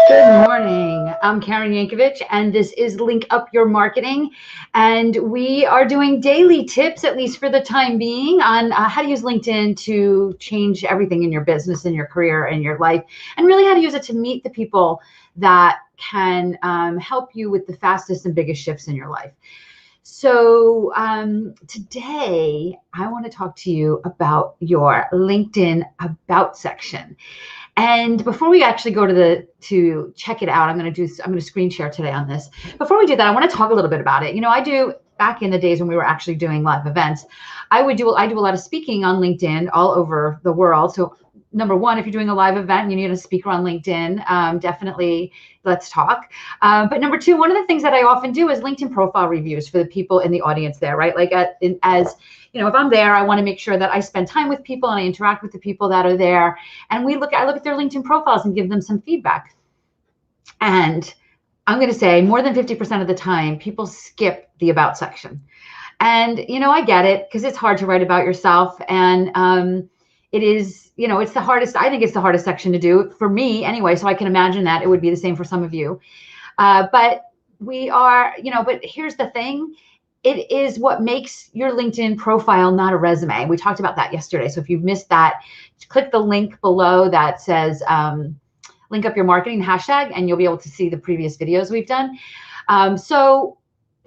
Good morning. I'm Karen Yankovich, and this is Link Up Your Marketing. And we are doing daily tips, at least for the time being, on how to use LinkedIn to change everything in your business, in your career, and your life, and really how to use it to meet the people that can help you with the fastest and biggest shifts in your life. So today, I want to talk to you about your LinkedIn About section. And before we actually go to check it out, I'm going to screen share today on this. Before we do that, I want to talk a little bit about it. I do back in the days when we were actually doing live events, I do a lot of speaking on LinkedIn all over the world. So number one, if you're doing a live event and you need a speaker on LinkedIn, definitely let's talk. But number two, one of the things that I often do is LinkedIn profile reviews for the people in the audience there, right? Like if I'm there, I want to make sure that I spend time with people and I interact with the people that are there. And I look at their LinkedIn profiles and give them some feedback. And I'm going to say more than 50% of the time, people skip the About section. And, I get it because it's hard to write about yourself. And it is, it's the hardest. I think it's the hardest section to do for me anyway. So I can imagine that it would be the same for some of you. But here's the thing. It is what makes your LinkedIn profile not a resume. We talked about that yesterday. So if you've missed that, click the link below that says link up your marketing hashtag, and you'll be able to see the previous videos we've done. So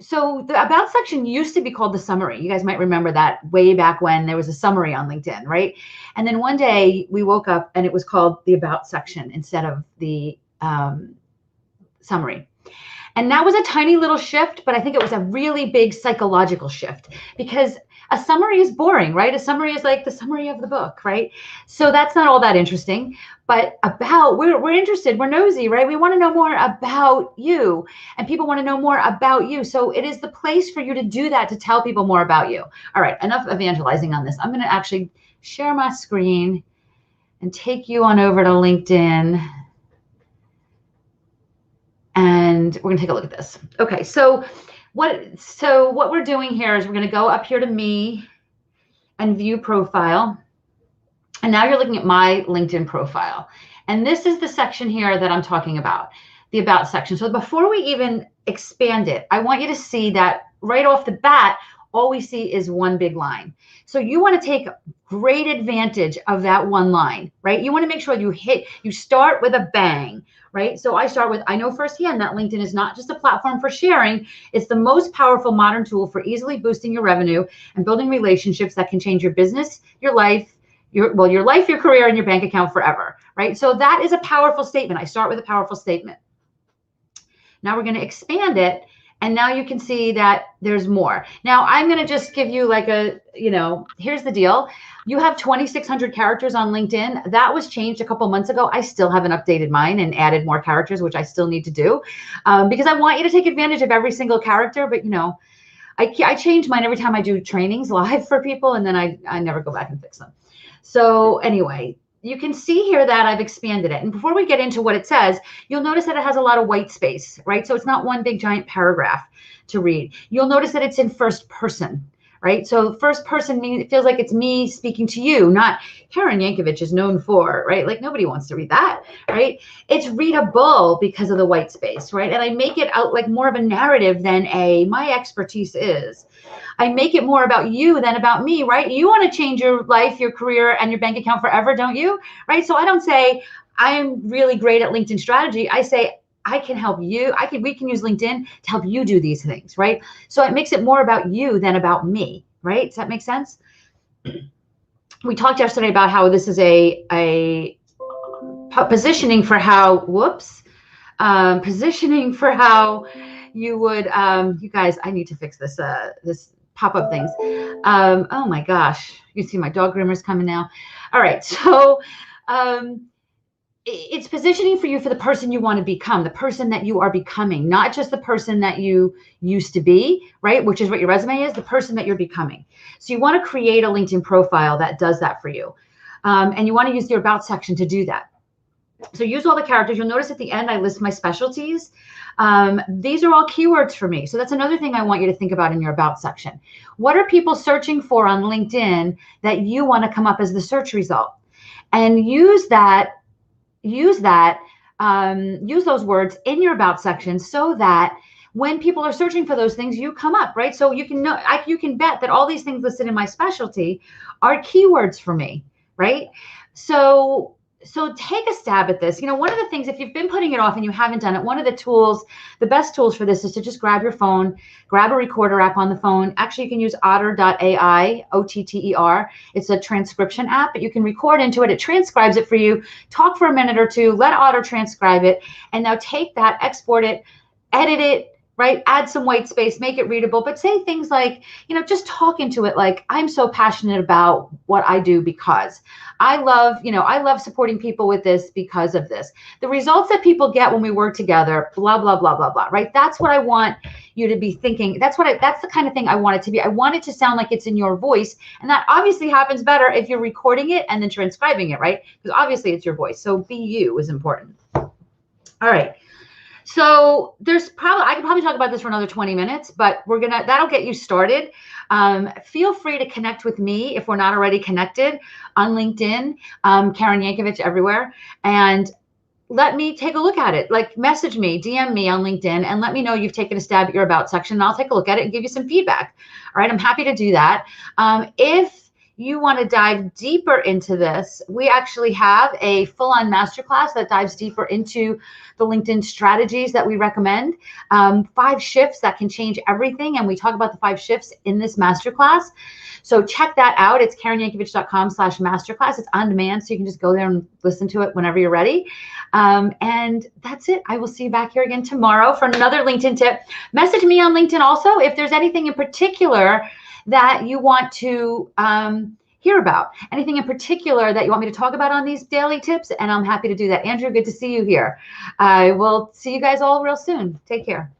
the About section used to be called the summary. You guys might remember that way back when there was a summary on LinkedIn, right? And then one day we woke up and it was called the About section instead of the summary. And that was a tiny little shift, but I think it was a really big psychological shift because a summary is boring, right? A summary is like the summary of the book, right? So that's not all that interesting. But we're interested, we're nosy, right? We want to know more about you, and people want to know more about you. So it is the place for you to do that, to tell people more about you. All right, enough evangelizing on this. I'm going to actually share my screen and take you on over to LinkedIn. And we're going to take a look at this. Okay, so what we're doing here is we're going to go up here to me and view profile. And now you're looking at my LinkedIn profile. And this is the section here that I'm talking about, the About section. So before we even expand it, I want you to see that right off the bat, all we see is one big line. So you want to take great advantage of that one line, right? You want to make sure you start with a bang, right? So I know firsthand that LinkedIn is not just a platform for sharing. It's the most powerful modern tool for easily boosting your revenue and building relationships that can change your business, your life, your career, and your bank account forever, right? So that is a powerful statement. I start with a powerful statement. Now we're going to expand it. And now you can see that there's more. Now I'm going to just give you here's the deal. You have 2,600 characters on LinkedIn. That was changed a couple months ago. I still haven't updated mine and added more characters, which I still need to do because I want you to take advantage of every single character. But, I change mine every time I do trainings live for people, and then I never go back and fix them. So anyway, you can see here that I've expanded it. And before we get into what it says, you'll notice that it has a lot of white space, right? So it's not one big giant paragraph to read. You'll notice that it's in first person, right? So first person means it feels like it's me speaking to you, not Karen Yankovich is known for, right? Like nobody wants to read that, right? It's readable because of the white space, right? And I make it out like more of a narrative than my expertise is. I make it more about you than about me, right? You want to change your life, your career, and your bank account forever, don't you? Right? So I don't say I'm really great at LinkedIn strategy. I say I can help you. We can use LinkedIn to help you do these things, right? So it makes it more about you than about me, right? Does that make sense? We talked yesterday about how this is a positioning for how, positioning for how you would, you guys, I need to fix this, this pop-up things. Oh my gosh, you see my dog groomers coming now. All right, so it's positioning for you for the person you want to become, the person that you are becoming, not just the person that you used to be, right? Which is what your resume is, the person that you're becoming. So you want to create a LinkedIn profile that does that for you. And you want to use your About section to do that. So use all the characters. You'll notice at the end, I list my specialties. These are all keywords for me. So that's another thing I want you to think about in your About section. What are people searching for on LinkedIn that you want to come up as the search result? And use that use those words in your about section so that when people are searching for those things, you come up, right? So you can know, you can bet that all these things listed in my specialty are keywords for me, right? So take a stab at this. You know, one of the things, if you've been putting it off and you haven't done it, one of the tools, the best tools for this is to just grab your phone, grab a recorder app on the phone. Actually, you can use otter.ai, OTTER. It's a transcription app, but you can record into it. It transcribes it for you. Talk for a minute or two, let Otter transcribe it, and now take that, export it, edit it, right? Add some white space, make it readable, but say things like, you know, just talk into it like, I'm so passionate about what I do because I love, you know, I love supporting people with this because of this. The results that people get when we work together, blah, blah, blah, blah, blah, right? That's what I want you to be thinking. That's the kind of thing I want it to be. I want it to sound like it's in your voice. And that obviously happens better if you're recording it and then transcribing it, right? Because obviously it's your voice. So be you is important. All right. So I could probably talk about this for another 20 minutes, but that'll get you started. Feel free to connect with me if we're not already connected on LinkedIn, Karen Yankovich everywhere. And let me take a look at it. Like message me, DM me on LinkedIn and let me know you've taken a stab at your about section and I'll take a look at it and give you some feedback. All right. I'm happy to do that. If you want to dive deeper into this, we actually have a full-on masterclass that dives deeper into the LinkedIn strategies that we recommend. 5 shifts that can change everything. And we talk about the 5 shifts in this masterclass. So check that out. It's KarenYankovich.com/masterclass. It's on demand, so you can just go there and listen to it whenever you're ready. And that's it. I will see you back here again tomorrow for another LinkedIn tip. Message me on LinkedIn also if there's anything in particular that you want to hear about, anything in particular that you want me to talk about on these daily tips, and I'm happy to do that. Andrew, good to see you here. I will see you guys all real soon. Take care.